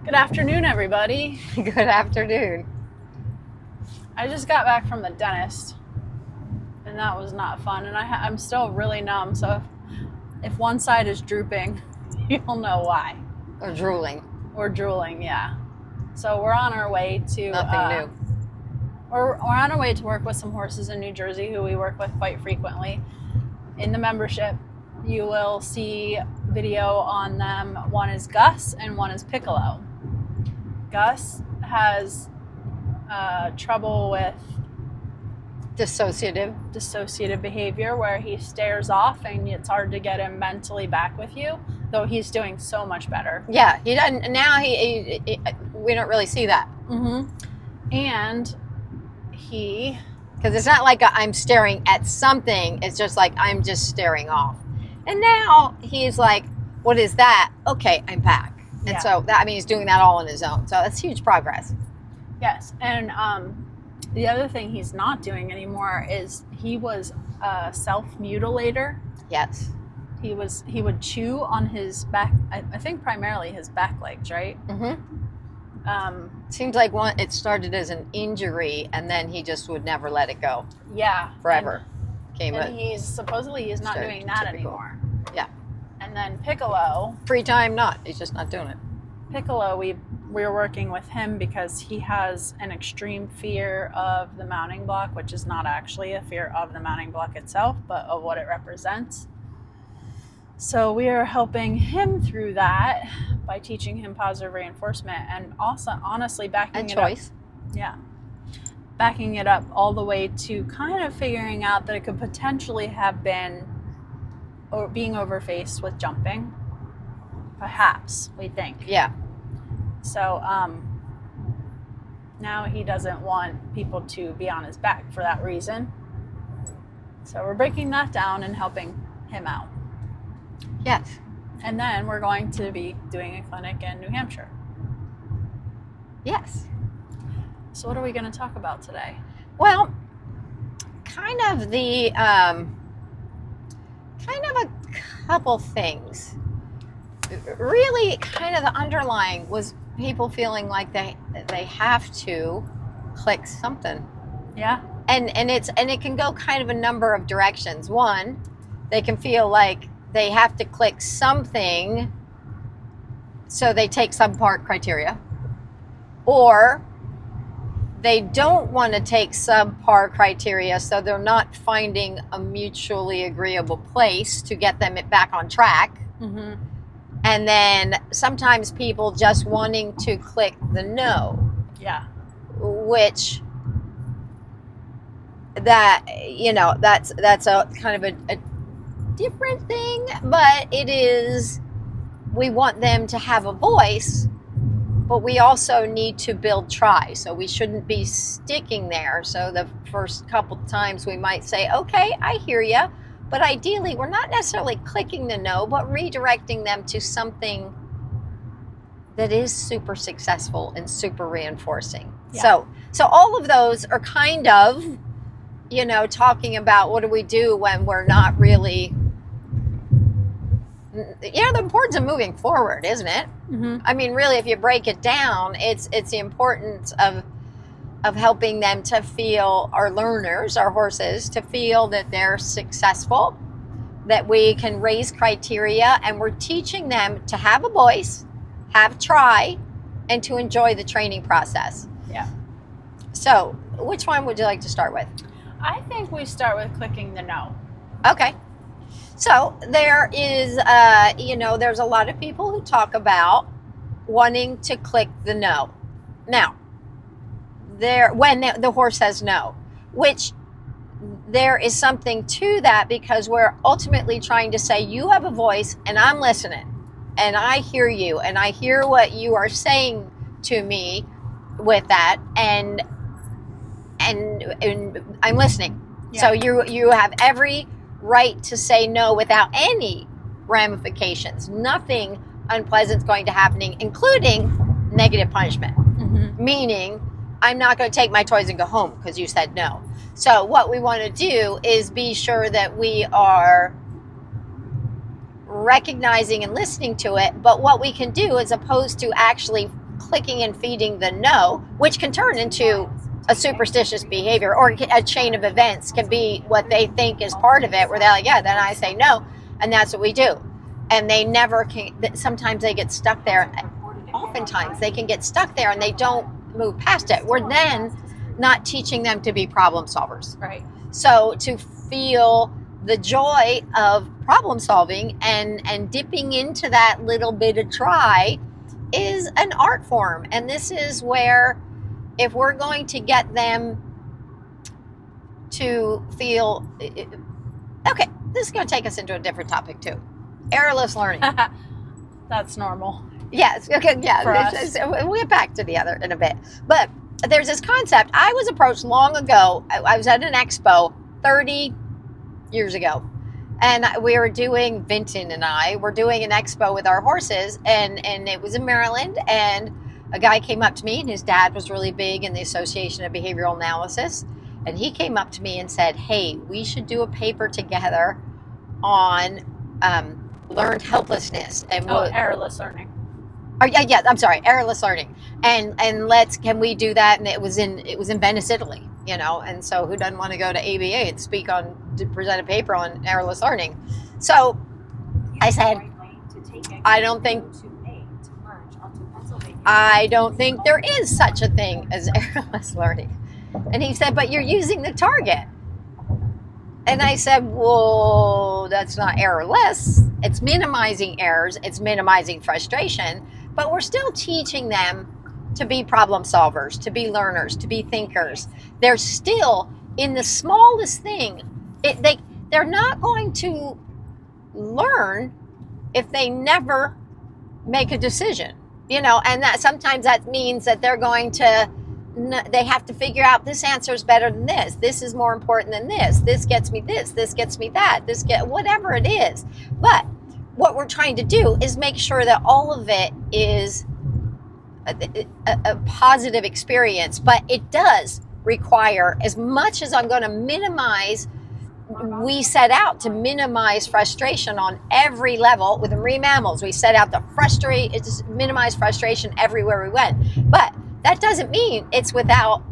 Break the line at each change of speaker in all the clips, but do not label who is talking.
Good afternoon, everybody.
Good afternoon.
I just got back from the dentist, and that was not fun. And I'm still really numb, so if one side is drooping, you'll know why.
Or drooling.
Or drooling, yeah. So we're on our way to...
Nothing new.
We're on our way to work with some horses in New Jersey who we work with quite frequently. In the membership, you will see video on them. One is Gus and one is Piccolo. Gus has trouble with
dissociative
behavior where he stares off and it's hard to get him mentally back with you, though he's doing so much better.
Yeah, he doesn't. Now we don't really see that.
Mm-hmm. And
because it's not like I'm staring at something, it's just like I'm just staring off. And now he's like, what is that? Okay, I'm back. And
yeah.
So that, he's doing that all on his own. So that's huge progress.
Yes. And the other thing he's not doing anymore is he was a self-mutilator.
Yes.
He would chew on his back, I think primarily his back legs, right?
Mm-hmm. Seems like it started as an injury and then he just would never let it go.
Yeah.
Forever.
And he's not doing that anymore.
Yeah.
And then Piccolo.
Free time, not. He's just not doing it.
Piccolo, we're working with him because he has an extreme fear of the mounting block, which is not actually a fear of the mounting block itself, but of what it represents. So we are helping him through that by teaching him positive reinforcement and also honestly backing it up. Yeah. Backing it up all the way to kind of figuring out that it could potentially have been or being overfaced with jumping. Perhaps, we think.
Yeah.
So now he doesn't want people to be on his back for that reason. So we're breaking that down and helping him out.
Yes.
And then we're going to be doing a clinic in New Hampshire.
Yes.
So what are we going to talk about today?
Well, kind of a couple things. Really, kind of the underlying was people feeling like they have to click something.
Yeah.
And it can go kind of a number of directions. One, they can feel like they have to click something, so they take subpar criteria, or they don't want to take subpar criteria, so they're not finding a mutually agreeable place to get them back on track.
Mm-hmm.
And then sometimes people just wanting to click the no.
Yeah.
Which that's a kind of a different thing, but it is, we want them to have a voice, but we also need to build try. So we shouldn't be sticking there. So the first couple times we might say, okay, I hear you. But ideally, we're not necessarily clicking the no, but redirecting them to something that is super successful and super reinforcing. Yeah. So all of those are kind of, talking about what do we do when we're not really, the importance of moving forward, isn't it?
Mm-hmm.
Really, if you break it down, it's the importance of helping them to feel, our learners, our horses, to feel that they're successful, that we can raise criteria, and we're teaching them to have a voice, have try, and to enjoy the training process.
Yeah.
So, which one would you like to start with?
I think we start with clicking the no.
Okay. So there is, there's a lot of people who talk about wanting to click the no. Now, when the horse says no, which there is something to that, because we're ultimately trying to say, you have a voice and I'm listening and I hear you and I hear what you are saying to me with that, and I'm listening. Yeah. So you have every right to say no without any ramifications. Nothing unpleasant is going to happen, including negative punishment.
Mm-hmm.
Meaning, I'm not going to take my toys and go home because you said no. So what we want to do is be sure that we are recognizing and listening to it. But what we can do, as opposed to actually clicking and feeding the no, which can turn into a superstitious behavior, or a chain of events can be what they think is part of it, where they're like, yeah, then I say no, and that's what we do. And they never can. Sometimes they get stuck there. Oftentimes they can get stuck there and they don't move past it. We're then not teaching them to be problem solvers.
Right.
So to feel the joy of problem solving and dipping into that little bit of try is an art form. And this is where, if we're going to get them to feel, okay, this is going to take us into a different topic too. Errorless learning.
That's normal.
Yes. Okay. Yeah. We'll get back to the other in a bit. But there's this concept. I was approached long ago. I was at an expo 30 years ago, and we were doing, Vinton and I were doing an expo with our horses, and it was in Maryland, and a guy came up to me, and his dad was really big in the Association of Behavioral Analysis, and he came up to me and said, hey, we should do a paper together on learned helplessness. And
errorless learning.
Oh, yeah, I'm sorry, errorless learning. And can we do that? And it was in Venice, Italy, and so who doesn't want to go to ABA and to present a paper on errorless learning? So I said, I don't think there is such a thing as errorless learning. And he said, but you're using the target. And I said, well, that's not errorless. It's minimizing errors. It's minimizing frustration. But we're still teaching them to be problem solvers, to be learners, to be thinkers. They're still, in the smallest thing, they're not going to learn if they never make a decision. And that sometimes that means that they have to figure out, this answer is better than this. This is more important than this. This gets me this. This gets me that. Whatever it is. But what we're trying to do is make sure that all of it is a positive experience. But it does require, as much as I'm going to minimize, we set out to minimize frustration on every level. With the marine mammals, we set out to minimize frustration everywhere we went. But that doesn't mean it's without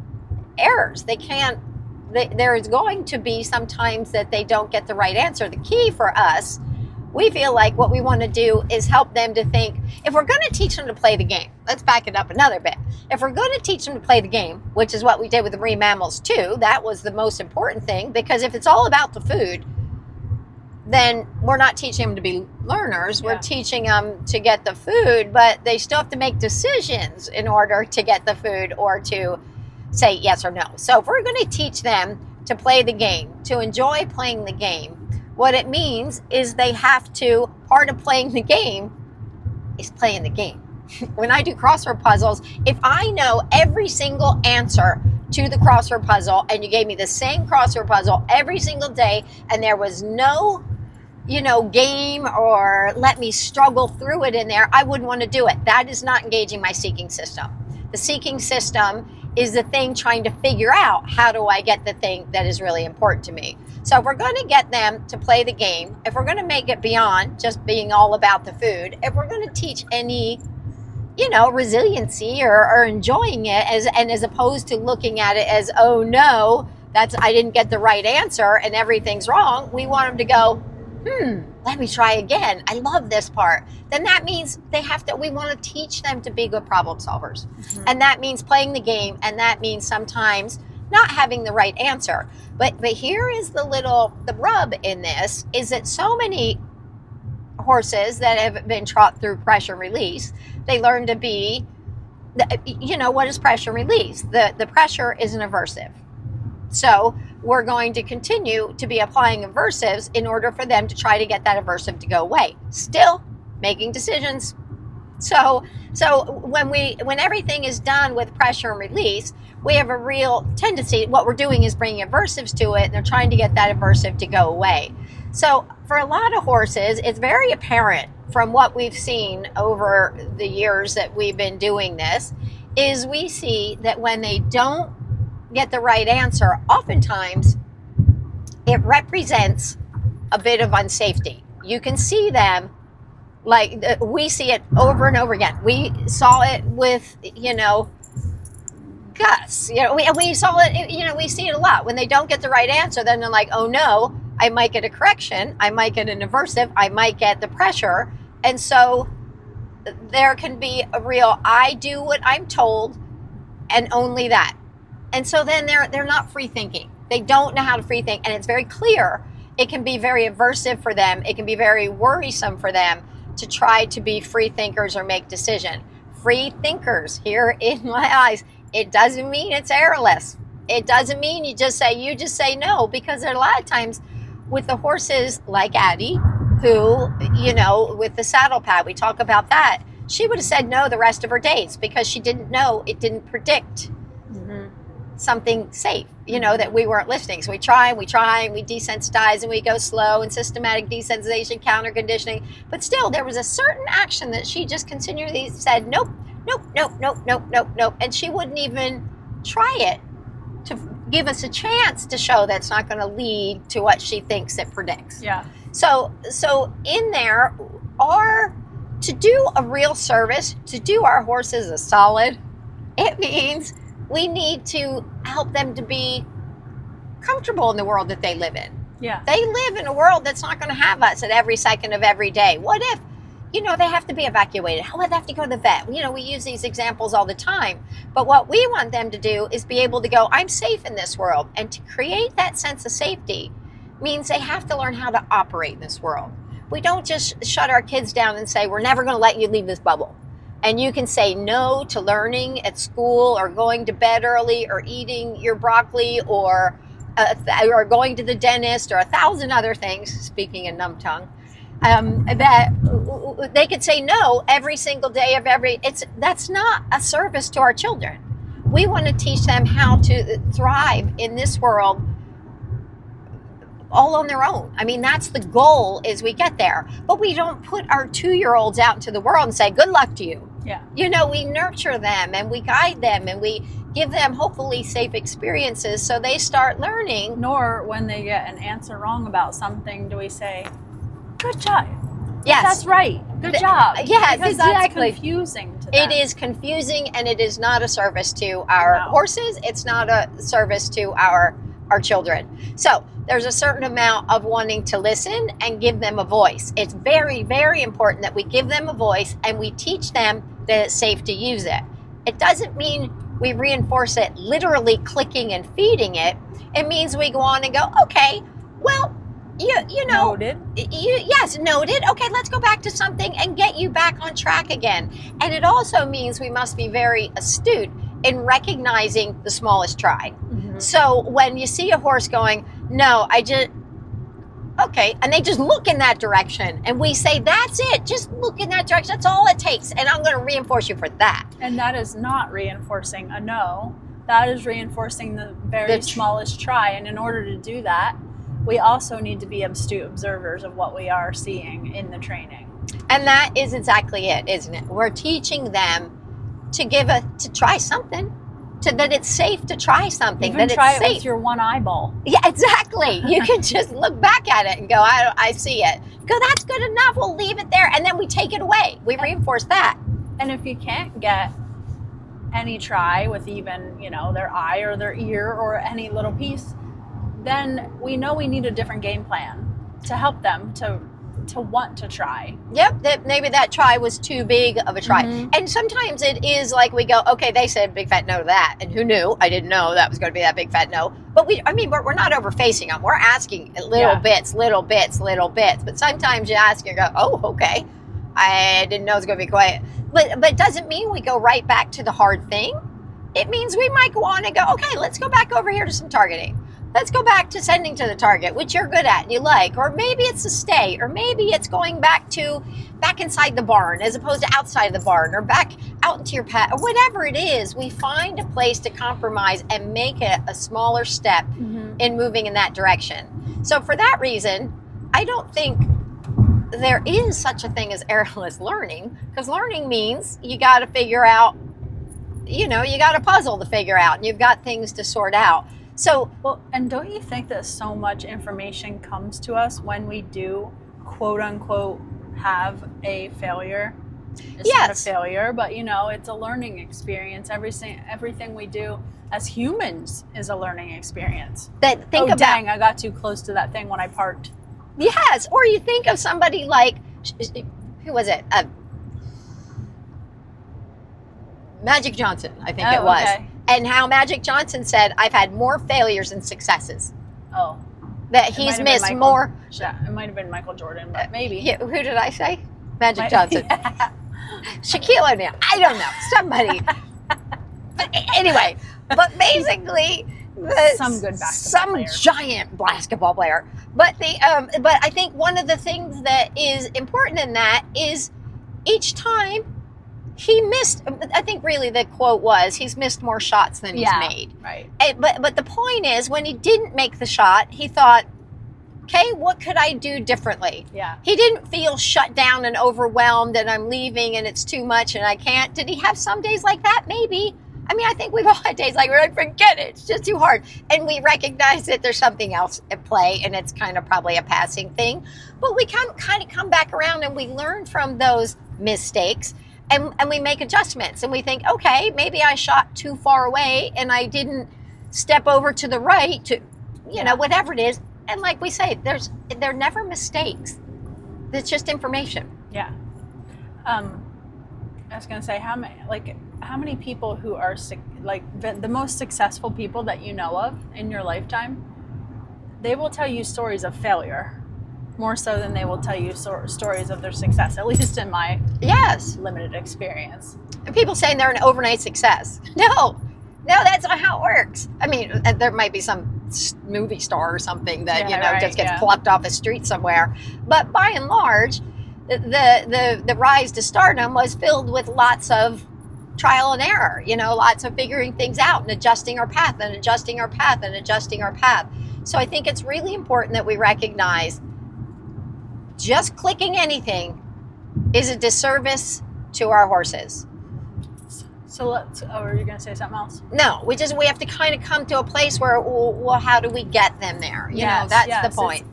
errors. There is going to be sometimes that they don't get the right answer. The key for us, we feel like what we want to do is help them to think, if we're going to teach them to play the game, let's back it up another bit. If we're going to teach them to play the game, which is what we did with the marine mammals too, that was the most important thing, because if it's all about the food, then we're not teaching them to be learners. We're teaching them to get the food, but they still have to make decisions in order to get the food or to say yes or no. So if we're going to teach them to play the game, to enjoy playing the game, what it means is they have to, part of playing the game is playing the game. When I do crossword puzzles, if I know every single answer to the crossword puzzle, and you gave me the same crossword puzzle every single day, and there was no game or let me struggle through it in there, I wouldn't want to do it. That is not engaging my seeking system. The seeking system is the thing trying to figure out, how do I get the thing that is really important to me? So if we're going to get them to play the game, if we're going to make it beyond just being all about the food, if we're going to teach any, resiliency or enjoying it, as opposed to looking at it as, oh no, I didn't get the right answer and everything's wrong, we want them to go, let me try again. I love this part. Then that means we want to teach them to be good problem solvers. Mm-hmm. And that means playing the game. And that means sometimes not having the right answer. But here is the rub in this, is that so many horses that have been taught through pressure release, they learn to be, what is pressure release? The pressure is an aversive. So we're going to continue to be applying aversives in order for them to try to get that aversive to go away. Still making decisions. So when everything is done with pressure and release, we have a real tendency, what we're doing is bringing aversives to it, and they're trying to get that aversive to go away. So for a lot of horses, it's very apparent from what we've seen over the years that we've been doing this, is we see that when they don't get the right answer, oftentimes it represents a bit of unsafety. You can see them Like we see it over and over again. We saw it with, Gus. We saw it, we see it a lot. When they don't get the right answer, then they're like, oh no, I might get a correction. I might get an aversive. I might get the pressure. And so there can be a real, I do what I'm told and only that. And so then they're not free thinking. They don't know how to free think. And it's very clear. It can be very aversive for them. It can be very worrisome for them to try to be free thinkers or make decision. Free thinkers, here in my eyes, it doesn't mean it's errorless. It doesn't mean you just say no, because there are a lot of times with the horses like Addie, who, with the saddle pad, we talk about that. She would have said no the rest of her days because she didn't know, it didn't predict something safe, that we weren't listening. So we try and we desensitize and we go slow and systematic desensitization, counter conditioning. But still, there was a certain action that she just continually said, nope, nope, nope, nope, nope, nope, nope. And she wouldn't even try it to give us a chance to show that's not going to lead to what she thinks it predicts.
Yeah.
So in there, to do a real service, to do our horses a solid, it means we need to help them to be comfortable in the world that they live in.
Yeah.
They live in a world that's not going to have us at every second of every day. What if, they have to be evacuated? How would they have to go to the vet? We use these examples all the time. But what we want them to do is be able to go, I'm safe in this world. And to create that sense of safety means they have to learn how to operate in this world. We don't just shut our kids down and say, we're never going to let you leave this bubble. And you can say no to learning at school or going to bed early or eating your broccoli or going to the dentist or 1,000 other things, speaking in numb tongue, that they could say no every single day of that's not a service to our children. We want to teach them how to thrive in this world all on their own. I mean, that's the goal is we get there. But we don't put our 2-year-olds out into the world and say, good luck to you.
Yeah.
We nurture them and we guide them and we give them hopefully safe experiences so they start learning.
Nor when they get an answer wrong about something do we say, good job.
Yes.
That's right. Good job.
Yes,
because
exactly.
That's confusing to them.
It is confusing and it is not a service to our horses. It's not a service to our children. So there's a certain amount of wanting to listen and give them a voice. It's very, very important that we give them a voice and we teach them that it's safe to use it. It doesn't mean we reinforce it literally clicking and feeding it. It means we go on and go, okay, well,
Noted.
Yes, noted. Okay, let's go back to something and get you back on track again. And it also means we must be very astute in recognizing the smallest try. Mm-hmm. So when you see a horse going, no, okay, and they just look in that direction, and we say, that's it, just look in that direction, that's all it takes, and I'm going to reinforce you for that.
And that is not reinforcing a no, that is reinforcing the very smallest try, and in order to do that, we also need to be astute observers of what we are seeing in the training.
And that is exactly it, isn't it? We're teaching them to try something, that it's safe to try something.
Even
that
try
it's
it
safe
with your one eyeball.
Yeah, exactly. You can just look back at it and go, I see it. Go, that's good enough. We'll leave it there. And then we take it away. We reinforce that.
And if you can't get any try with even, their eye or their ear or any little piece, then we know we need a different game plan to help them to want to try.
Yep, maybe that try was too big of a try. Mm-hmm. And sometimes it is like we go, okay, they said big fat no to that. And who knew? I didn't know that was going to be that big fat no. But we're not overfacing them. We're asking little bits. But sometimes you ask and go, oh, okay. I didn't know it was going to be quiet. But it doesn't mean we go right back to the hard thing. It means we might go on and go, okay, let's go back over here to some targeting. Let's go back to sending to the target, which you're good at and you like. Or maybe it's a stay. Or maybe it's going back inside the barn as opposed to outside of the barn. Or back out into your pad. Or whatever it is, we find a place to compromise and make it a smaller step in moving in that direction. So for that reason, I don't think there is such a thing as errorless learning. Because learning means you got to figure out, you got a puzzle to figure out. And you've got things to sort out. So,
and don't you think that so much information comes to us when we do, quote unquote, have a failure. It's
Yes.
not a failure, but it's a learning experience. Everything we do as humans is a learning experience.
Think about,
dang, I got too close to that thing when I parked.
Yes, or you think of somebody like, who was it? Magic Johnson, I think it was.
Okay.
And how Magic Johnson said, I've had more failures than successes.
Oh.
That he's missed more.
It might have been Michael Jordan, but maybe.
Yeah, who did I say? Magic Johnson. Yeah. Shaquille O'Neal. I don't know. Somebody. But anyway, but basically,
some good basketball player.
Giant basketball player. But but I think one of the things that is important in that is each time he missed. I think really the quote was, he's missed more shots than he's made.
Right.
But the point is, when he didn't make the shot, he thought, okay, what could I do differently?
Yeah.
He didn't feel shut down and overwhelmed and I'm leaving and it's too much and I can't. Did he have some days like that? Maybe. I mean, I think we've all had days like, we're like, forget it. It's just too hard. And we recognize that there's something else at play and it's kind of probably a passing thing. But we kind of come back around and we learn from those mistakes and we make adjustments. And we think, okay, maybe I shot too far away and I didn't step over to the right to, whatever it is. And like we say, they're never mistakes. It's just information.
Yeah. I was gonna say, how many people who are the most successful people that you know of in your lifetime, they will tell you stories of failure more so than they will tell you stories of their success. At least in my limited experience.
And people saying they're an overnight success. No, that's not how it works. I mean, there might be some movie star or something that just gets plucked off the street somewhere, but by and large, the rise to stardom was filled with lots of trial and error. Lots of figuring things out and adjusting our path and adjusting our path and adjusting our path. So I think it's really important that we recognize just clicking anything is a disservice to our horses.
So are you going to say something else?
No, we have to kind of come to a place where, well, how do we get them there? That's the point.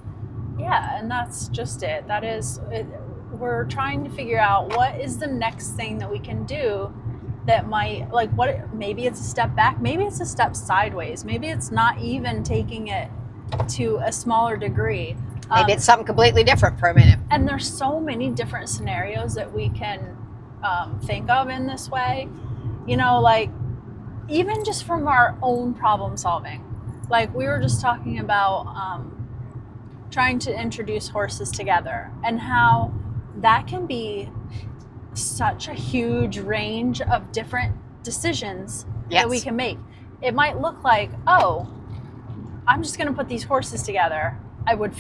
And that's just it. That is it. We're trying to figure out what is the next thing that we can do that might, maybe it's a step back, maybe it's a step sideways, maybe it's not even taking it to a smaller degree.
Maybe it's something completely different for a minute.
And there's so many different scenarios that we can think of in this way. Even just from our own problem solving. Like we were just talking about trying to introduce horses together and how that can be such a huge range of different decisions that we can make. It might look like, oh, I'm just going to put these horses together. I would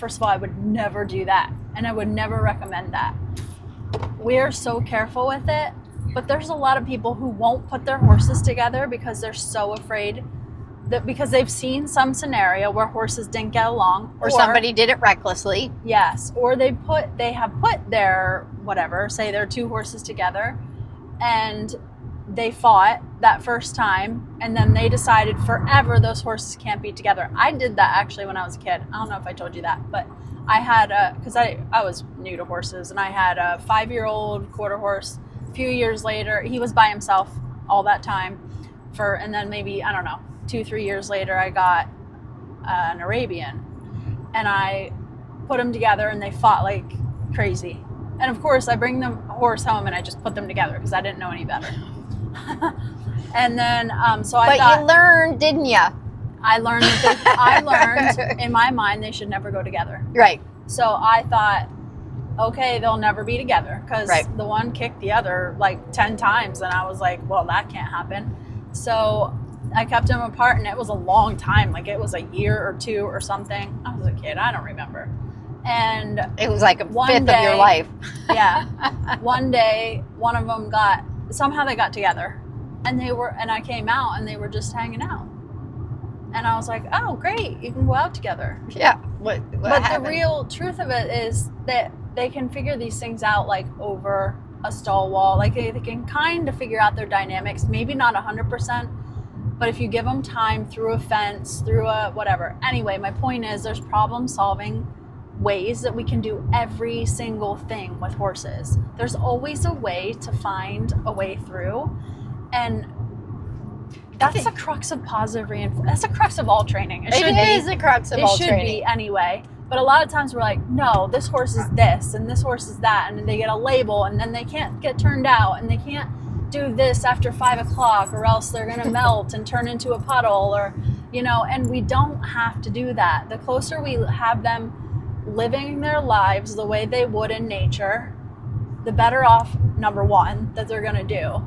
never do that. And I would never recommend that. We're so careful with it. But there's a lot of people who won't put their horses together because they're so afraid that because they've seen some scenario where horses didn't get along.
Or somebody did it recklessly.
Yes. Or they have put their, say their two horses together and they fought that first time and then they decided forever those horses can't be together. I did that actually when I was a kid. I don't know if I told you that, but I had because I was new to horses and I had a 5-year-old quarter horse. A few years later, he was by himself all that time and then maybe, 2-3 years later, I got an Arabian and I put them together and they fought like crazy. And of course I bring the horse home and I just put them together because I didn't know any better. And then, But
you learned, didn't you?
I learned in my mind, they should never go together.
Right.
So I thought, okay, they'll never be together because the one kicked the other like 10 times. And I was like, well, that can't happen. So I kept them apart and it was a long time. Like it was a year or two or something. I was a kid. I don't remember. And
it was like a fifth of your life.
Yeah. One day, one of them somehow they got together and I came out and they were just hanging out. And I was like, oh, great. You can go out together.
Yeah. What
but
happened?
The real truth of it is that they can figure these things out like over a stall wall. Like they can kind of figure out their dynamics, maybe not 100%, but if you give them time through a fence, through a whatever. Anyway, my point is there's problem solving ways that we can do every single thing with horses. There's always a way to find a way through. And that's the crux of positive reinforcement. That's the crux of all training.
It is the crux of all training.
It should be anyway. But a lot of times we're like, no, this horse is this and this horse is that. And then they get a label and then they can't get turned out and they can't do this after 5 o'clock or else they're going to melt and turn into a puddle or, and we don't have to do that. The closer we have them living their lives the way they would in nature, the better off, number one, that they're going to do.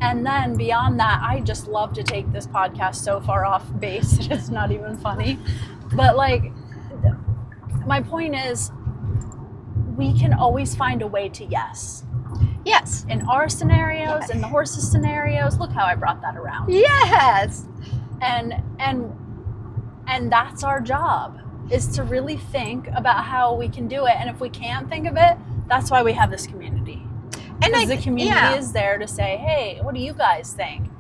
And then beyond that, I just love to take this podcast so far off base. It's not even funny. But my point is, we can always find a way to yes.
Yes.
In our scenarios, in the horses' scenarios. Look how I brought that around.
Yes.
And that's our job, is to really think about how we can do it. And if we can't think of it, that's why we have this community. Because the community is there to say, hey, what do you guys think?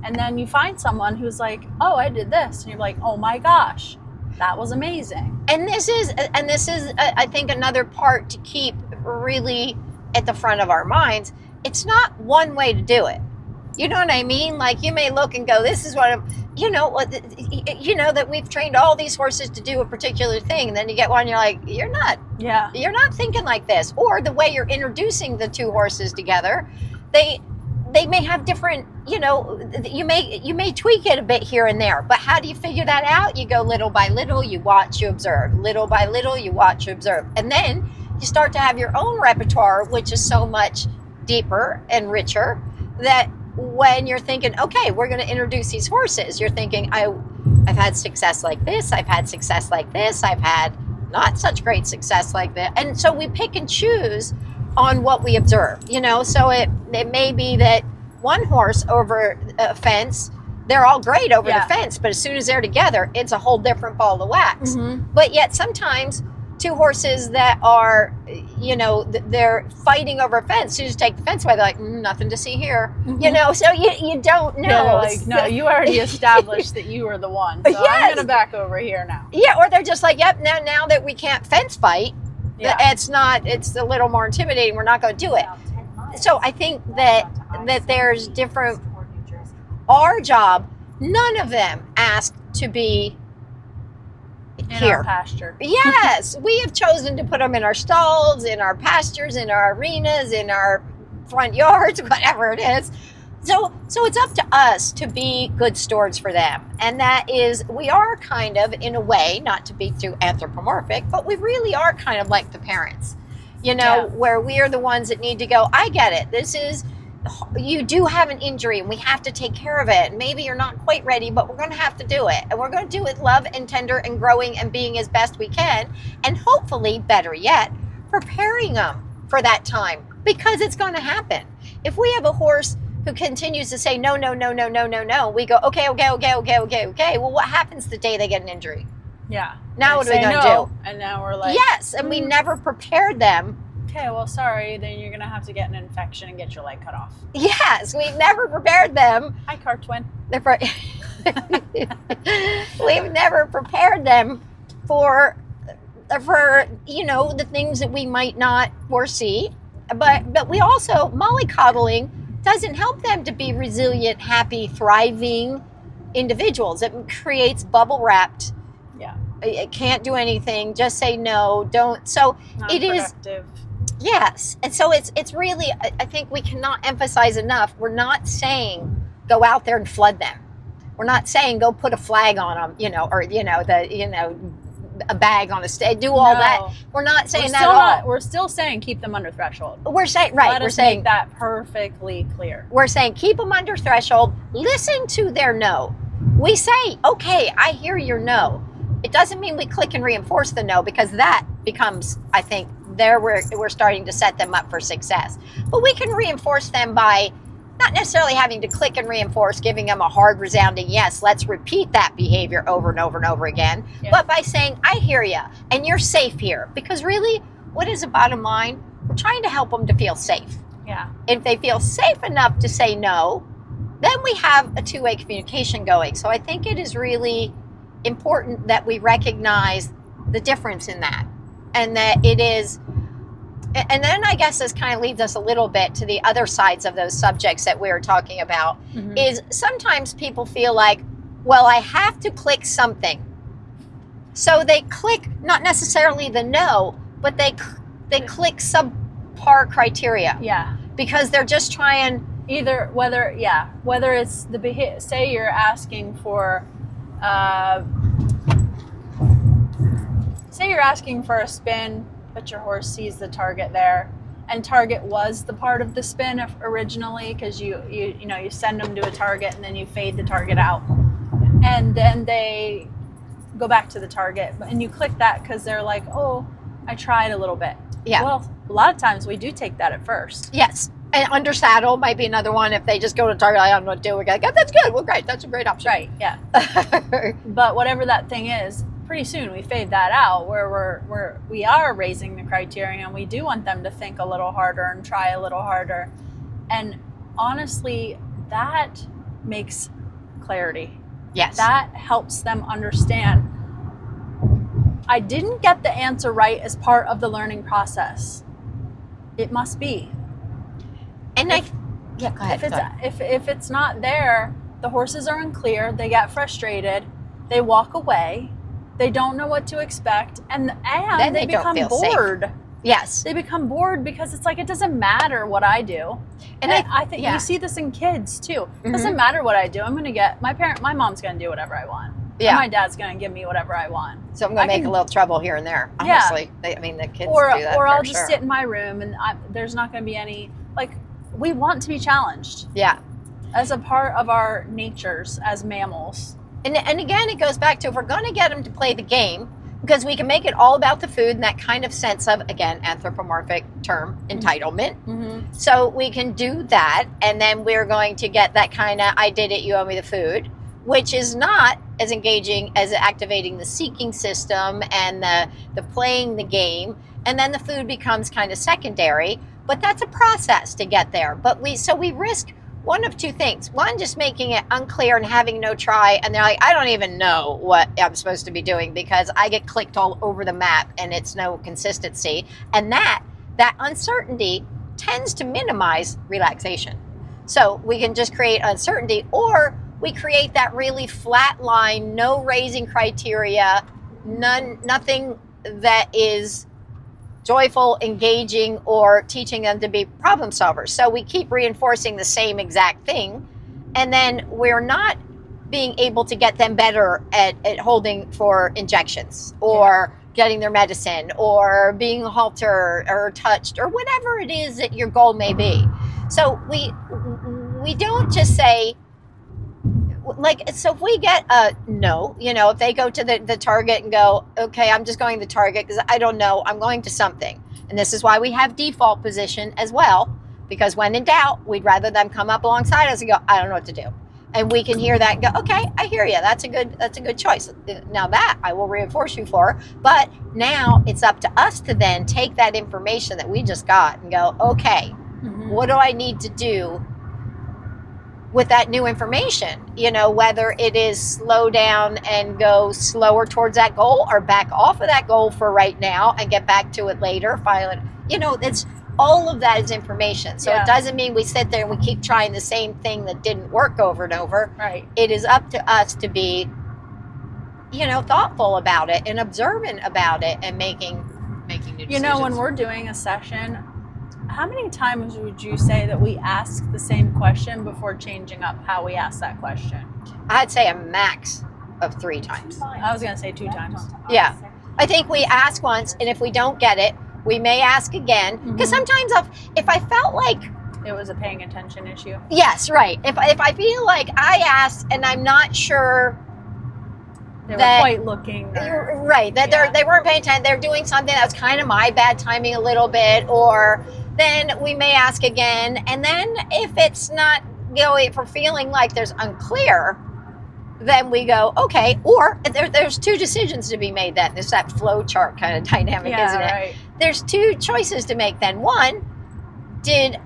And then you find someone who's like, oh, I did this. And you're like, oh my gosh, that was amazing.
And this is, I think, another part to keep really at the front of our minds. It's not one way to do it. You know what I mean? Like, you may look and go, this is what I'm, that we've trained all these horses to do a particular thing. And then you get one, you're like, you're not thinking like this. Or the way you're introducing the two horses together, they may have different, you may tweak it a bit here and there. But how do you figure that out? You go little by little, you watch, you observe. Little by little, you watch, you observe. And then you start to have your own repertoire, which is so much deeper and richer, that when you're thinking, okay, we're going to introduce these horses, you're thinking, I've had success like this, I've had success like this, I've had not such great success like that. And so we pick and choose on what we observe, so it may be that one horse over a fence, they're all great over the fence, but as soon as they're together, it's a whole different ball of wax. Mm-hmm. But yet sometimes two horses that are, they're fighting over a fence. You just take the fence away. They're like, nothing to see here. Mm-hmm. So you don't know.
Yeah, like, no, you already established that you were the one. So I'm going to back over here now.
Yeah, or they're just like, yep, now that we can't fence fight, it's a little more intimidating. We're not going to do it. So I think that there's different, our job, none of them asked to be
in
here.
Our pasture.
Yes, we have chosen to put them in our stalls, in our pastures, in our arenas, in our front yards, whatever it is. So it's up to us to be good stewards for them. And that is, we are kind of, in a way, not to be too anthropomorphic, but we really are kind of like the parents, where we are the ones that need to go, I get it. This is, you do have an injury and we have to take care of it. Maybe you're not quite ready, but we're going to have to do it. And we're going to do it love and tender and growing and being as best we can. And hopefully, better yet, preparing them for that time, because it's going to happen. If we have a horse who continues to say, no, we go, okay. Well, what happens the day they get an injury?
Yeah.
Now what are we going to do?
And now we're like,
yes. And we never prepared them.
Okay, well, sorry, then you're going to have to get an infection and get your leg cut off.
Yes, we never prepared them.
Hi, car twin.
We've never prepared them for the things that we might not foresee. But we also, mollycoddling doesn't help them to be resilient, happy, thriving individuals. It creates bubble-wrapped.
Yeah.
It can't do anything. Just say no. Don't. So it is. Yes. And so it's really, I think we cannot emphasize enough. We're not saying go out there and flood them. We're not saying go put a flag on them, or, a bag on a stage, do all that. We're not saying that at all.
We're still saying keep them under threshold.
We're saying, right.
We're saying that perfectly clear.
We're saying keep them under threshold. Listen to their no. We say, okay, I hear your no. It doesn't mean we click and reinforce the no, because that becomes, I think, there we're starting to set them up for success. But we can reinforce them by not necessarily having to click and reinforce, giving them a hard, resounding yes, let's repeat that behavior over and over and over again. Yeah. But by saying, I hear you, and you're safe here. Because really, what is the bottom line? We're trying to help them to feel safe.
Yeah.
If they feel safe enough to say no, then we have a two-way communication going. So I think it is really important that we recognize the difference in that. and that it is. And then I guess this kind of leads us a little bit to the other sides of those subjects that we were talking about. Is sometimes people feel like, well, I have to click something. So they click not necessarily the no, but they click subpar criteria.
Yeah.
Because they're just trying
whether it's say you're asking for a spin, but your horse sees the target there, and target was the part of the spin originally, because you send them to a target and then you fade the target out, and then they go back to the target, and you click that because they're like, oh, I tried a little bit.
Yeah.
Well, a lot of times we do take that at first.
Yes. And under saddle might be another one. If they just go to target, I don't know what to do. We're like, oh, that's good. Well, great. That's a great option.
Right. Yeah. But whatever that thing is, pretty soon we fade that out, where we are raising the criteria, and we do want them to think a little harder and try a little harder. And honestly, that makes clarity.
Yes.
That helps them understand, I didn't get the answer right as part of the learning process. It must be. And
go ahead.
If it's not there, the horses are unclear, they get frustrated, they walk away, they don't know what to expect, and then they become bored.
Safe. Yes.
They become bored because it's like, it doesn't matter what I do. And I think you see this in kids too. It doesn't matter what I do. I'm going to get my mom's going to do whatever I want. Yeah. And my dad's going to give me whatever I want.
So I'm going to make a little trouble here and there. Honestly. Yeah. The kids do that.
Or I'll just sit in my room, and there's not going to be any, we want to be challenged.
Yeah.
As a part of our natures as mammals.
And again, it goes back to, if we're going to get them to play the game, because we can make it all about the food in that kind of sense of, again, anthropomorphic term, entitlement. Mm-hmm. So we can do that, and then we're going to get that kind of, I did it, you owe me the food, which is not as engaging as activating the seeking system and the playing the game. And then the food becomes kind of secondary, but that's a process to get there. But we risk one of two things. One, just making it unclear and having no try. And they're like, I don't even know what I'm supposed to be doing because I get clicked all over the map and it's no consistency. And that uncertainty tends to minimize relaxation. So we can just create uncertainty, or we create that really flat line, no raising criteria, nothing that is joyful, engaging, or teaching them to be problem solvers. So we keep reinforcing the same exact thing, and then we're not being able to get them better at holding for injections, or getting their medicine, or being haltered or touched, or whatever it is that your goal may be. So we don't just say, so if we get a no, if they go to the target and go, okay, I'm just going to the target because I don't know, I'm going to something. And this is why we have default position as well, because when in doubt, we'd rather them come up alongside us and go, I don't know what to do. And we can hear that and go, okay, I hear you. That's a good choice. Now that I will reinforce you for, but now it's up to us to then take that information that we just got and go, okay, what do I need to do with that new information? Whether it is slow down and go slower towards that goal, or back off of that goal for right now and get back to it later, file it. It's all of that is information. So it doesn't mean we sit there and we keep trying the same thing that didn't work over and over.
Right.
It is up to us to be, thoughtful about it and observant about it and making new decisions.
When we're doing a session, how many times would you say that we ask the same question before changing up how we ask that question?
I'd say a max of 3 times.
I was going to say 2 times.
Yeah. I think we ask once, and if we don't get it, we may ask again. Because sometimes if I felt like
it was a paying attention issue.
Yes, right. If I feel like I asked and I'm not sure
they were quite looking.
Right. That they weren't paying attention. They're doing something that was kind of my bad timing a little bit, or then we may ask again. And then if it's not, if we're feeling like there's unclear, then we go, okay. Or there's 2 decisions to be made then. There's that flow chart kind of dynamic, isn't it? Right. There's 2 choices to make then. One,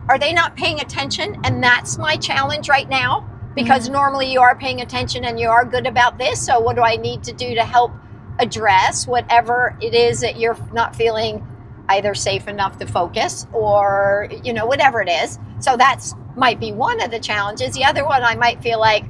are they not paying attention? And that's my challenge right now. Because normally you are paying attention and you are good about this. So what do I need to do to help address whatever it is that you're not feeling either safe enough to focus, or whatever it is. So that's might be one of the challenges. The other one, I might feel like,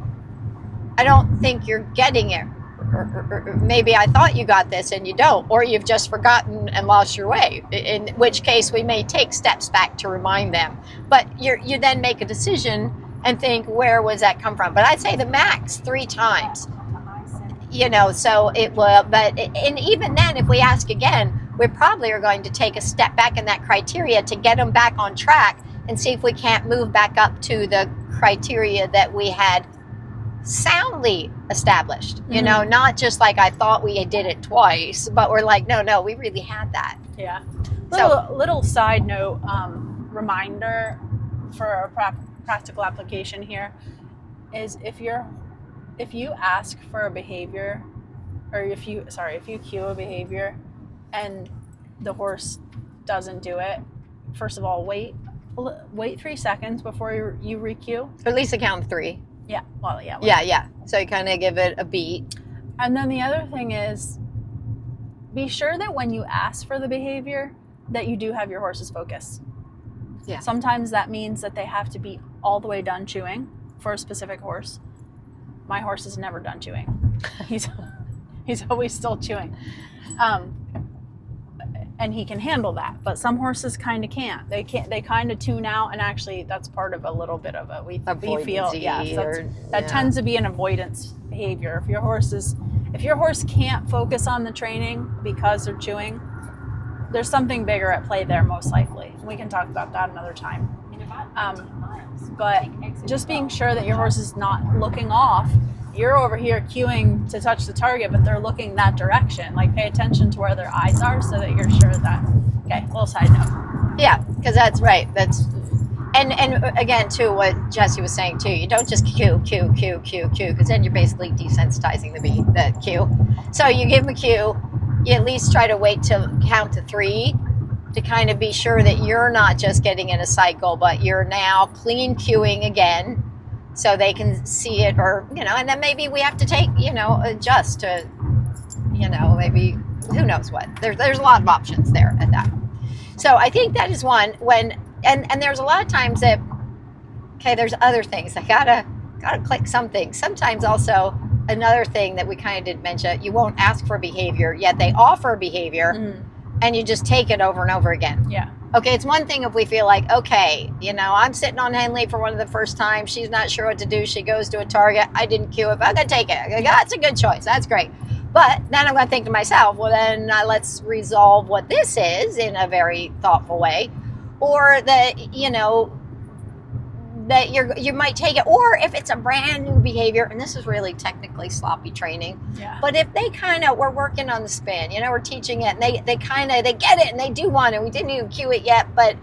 I don't think you're getting it, or maybe I thought you got this and you don't, or you've just forgotten and lost your way, in which case we may take steps back to remind them. But you then make a decision and think, where was that come from? But I'd say the max 3 times, so it will. But and even then, if we ask again, we probably are going to take a step back in that criteria to get them back on track and see if we can't move back up to the criteria that we had soundly established. Not just like, I thought we did it twice, but we're like, no, we really had that.
Yeah.
So,
Little side note, reminder for a practical application here is, if you ask for a behavior, or if you cue a behavior and the horse doesn't do it, first of all, wait 3 seconds before you re-cue.
Or at least a count of 3.
Yeah. Well, yeah.
Yeah. So you kind of give it a beat.
And then the other thing is, be sure that when you ask for the behavior, that you do have your horse's focus.
Yeah.
Sometimes that means that they have to be all the way done chewing for a specific horse. My horse is never done chewing. He's always still chewing. And he can handle that, but some horses kind of can't. They kind of tune out, and actually that's part of a little bit of a we feel that tends to be an avoidance behavior. If your horse can't focus on the training because they're chewing, there's something bigger at play there, most likely. We can talk about that another time. But just being sure that your horse is not looking off. You're over here cueing to touch the target, but they're looking that direction. Like, pay attention to where their eyes are so that you're sure that. Okay, little side note.
Yeah, because that's right. And again, too, what Jesse was saying too. You don't just cue, because then you're basically desensitizing the cue. So you give them a cue. You at least try to wait till count to 3 to kind of be sure that you're not just getting in a cycle, but you're now clean cueing again, so they can see it, or, and then maybe we have to take, adjust to, maybe, who knows what. There's a lot of options there at that. So I think that is one and there's a lot of times that, okay, there's other things. I gotta click something. Sometimes also another thing that we kind of did mention, you won't ask for behavior, yet they offer behavior, and you just take it over and over again.
Yeah.
Okay, it's one thing if we feel like, okay, I'm sitting on Henley for one of the first times. She's not sure what to do. She goes to a target. I didn't cue it, but I'm going to take it. That's a good choice. That's great. But then I'm going to think to myself, well, then let's resolve what this is in a very thoughtful way. Or that, that you might take it, or if it's a brand new behavior, and this is really technically sloppy training.
Yeah.
But if they we're working on the spin, we're teaching it, and they get it and they do one, and we didn't even cue it yet, but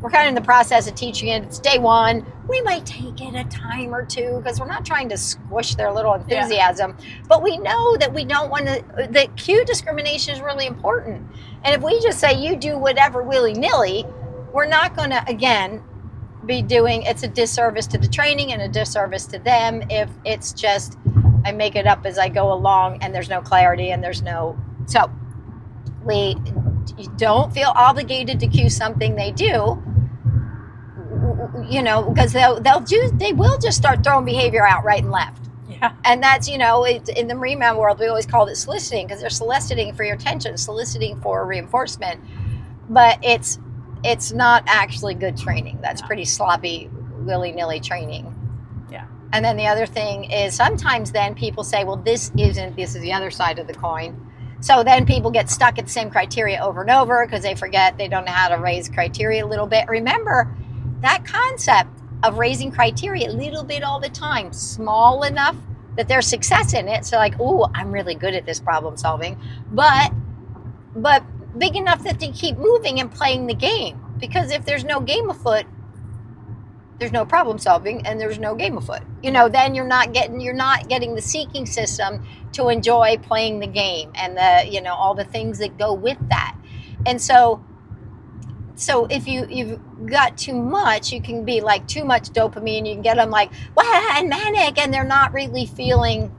we're kind of in the process of teaching it. It's day 1. We might take it a time or 2 because we're not trying to squish their little enthusiasm, but we know that we don't want to. The cue discrimination is really important, and if we just say you do whatever willy-nilly, we're not going to again be doing, it's a disservice to the training and a disservice to them if it's just I make it up as I go along and there's no clarity and so we don't feel obligated to cue something they do, because they will just start throwing behavior out right and left.
Yeah.
And that's, in the Marine world, we always call it soliciting, because they're soliciting for your attention, soliciting for reinforcement, but it's not actually good training. That's pretty sloppy, willy-nilly training.
Yeah.
And then the other thing is, sometimes then people say, well, this is the other side of the coin. So then people get stuck at the same criteria over and over because they forget, they don't know how to raise criteria a little bit. Remember that concept of raising criteria a little bit all the time, small enough that there's success in it. So like, oh, I'm really good at this problem solving, but big enough that they keep moving and playing the game. Because if there's no game afoot, there's no problem solving, and there's no game afoot. Then you're not getting the seeking system to enjoy playing the game and the all the things that go with that. And so if you've got too much, you can be like too much dopamine. You can get them like and manic, and they're not really feeling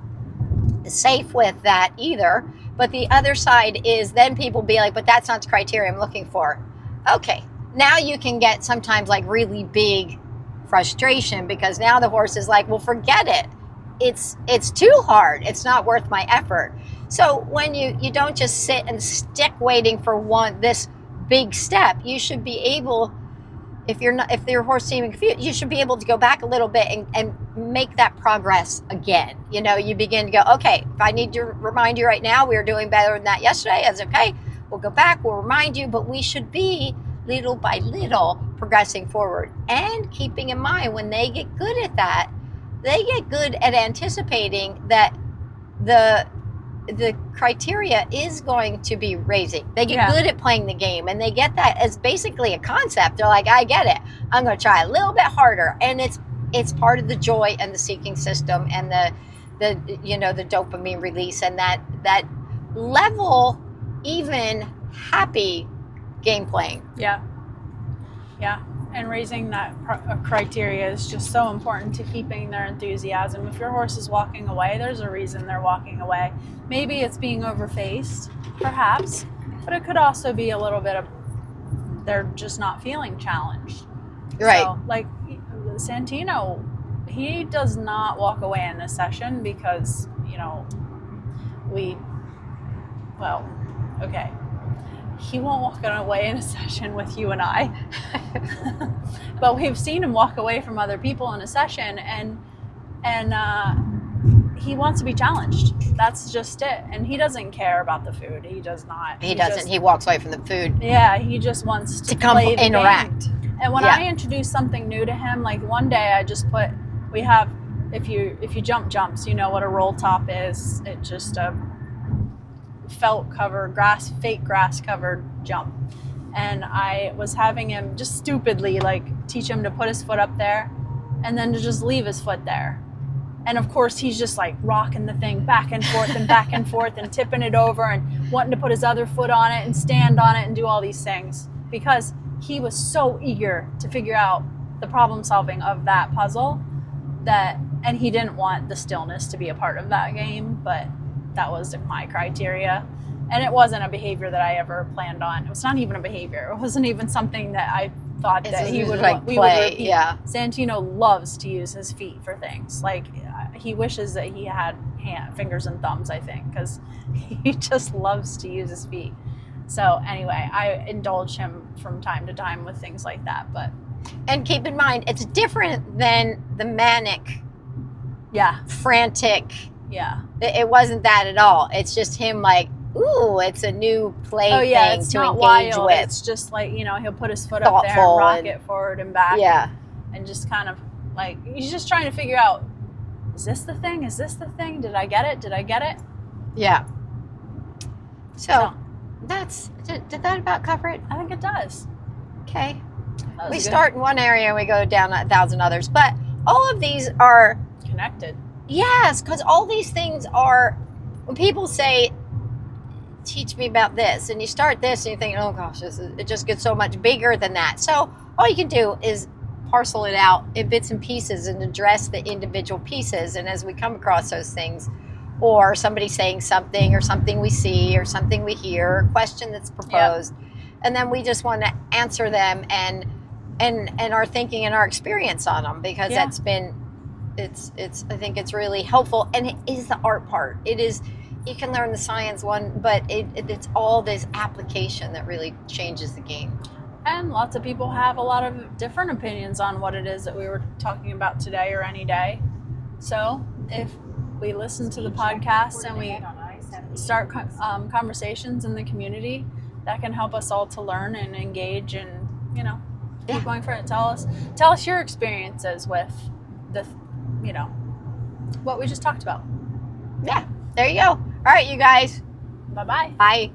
safe with that either. But the other side is then people be like, but that's not the criteria I'm looking for. Okay, now you can get sometimes like really big frustration because now the horse is like, well, forget it. It's too hard. It's not worth my effort. So when you don't just sit and stick waiting for this big step, you should be able, if your horse seeming confused, you should be able to go back a little bit and make that progress again. You begin to go, okay, if I need to remind you right now, we were doing better than that yesterday. That's okay. We'll go back, we'll remind you, but we should be little by little progressing forward. And keeping in mind, when they get good at that, they get good at anticipating that the criteria is going to be raising. They get good at playing the game, and they get that as basically a concept. They're like, I get it. I'm going to try a little bit harder. And it's part of the joy and the seeking system and the dopamine release and that level, even happy game playing.
Yeah. And raising that criteria is just so important to keeping their enthusiasm. If your horse is walking away, there's a reason they're walking away. Maybe it's being overfaced, perhaps, but it could also be a little bit of they're just not feeling challenged.
Right.
So, like Santino, he does not walk away in this session because, he won't walk away in a session with you and I. But we've seen him walk away from other people in a session, and he wants to be challenged. That's just it. And he doesn't care about the food. He does not.
He doesn't. He walks away from the food.
Yeah, he just wants to
come
play the
interact.
Game. And when I introduce something new to him, like one day I just we have, if you jump jumps, you know what a roll top is. It's just a felt covered fake grass covered jump, and I was having him just stupidly teach him to put his foot up there and then to just leave his foot there, and of course he's just rocking the thing back and forth and back and forth and tipping it over and wanting to put his other foot on it and stand on it and do all these things because he was so eager to figure out the problem solving of that puzzle and he didn't want the stillness to be a part of that game, but that was my criteria. And it wasn't a behavior that I ever planned on. It was not even a behavior. It wasn't even something that I thought that we would repeat.
Yeah.
Santino loves to use his feet for things. He wishes that he had fingers and thumbs, I think, because he just loves to use his feet. So anyway, I indulge him from time to time with things like that.
And keep in mind, it's different than the manic, frantic.
Yeah.
It wasn't that at all. It's just him ooh, it's a new play thing
it's
to
not
engage
wild.
with.
It's just he'll put his foot up there and rock it forward and back.
Yeah.
And just kind of he's just trying to figure out, is this the thing? Is this the thing? Did I get it? Did I get it?
Yeah. So did that about cover it?
I think it does.
Okay. We start in one area and we go down 1,000 others. But all of these are
connected.
Yes, because all these things are, when people say, teach me about this, and you start this and you think, oh gosh, it just gets so much bigger than that. So all you can do is parcel it out in bits and pieces and address the individual pieces. And as we come across those things, or somebody saying something, or something we see, or something we hear, or a question that's proposed, and then we just want to answer them and our thinking and our experience on them, because that's been, I think it's really helpful, and it is the art part. It is, you can learn the science one, but it's all this application that really changes the game.
And lots of people have a lot of different opinions on what it is that we were talking about today or any day. So if we listen to the podcast and we start conversations in the community, that can help us all to learn and engage and, keep going for it. Tell us your experiences with the, what we just talked about.
Yeah, there you go. All right, you guys.
Bye-bye.
Bye.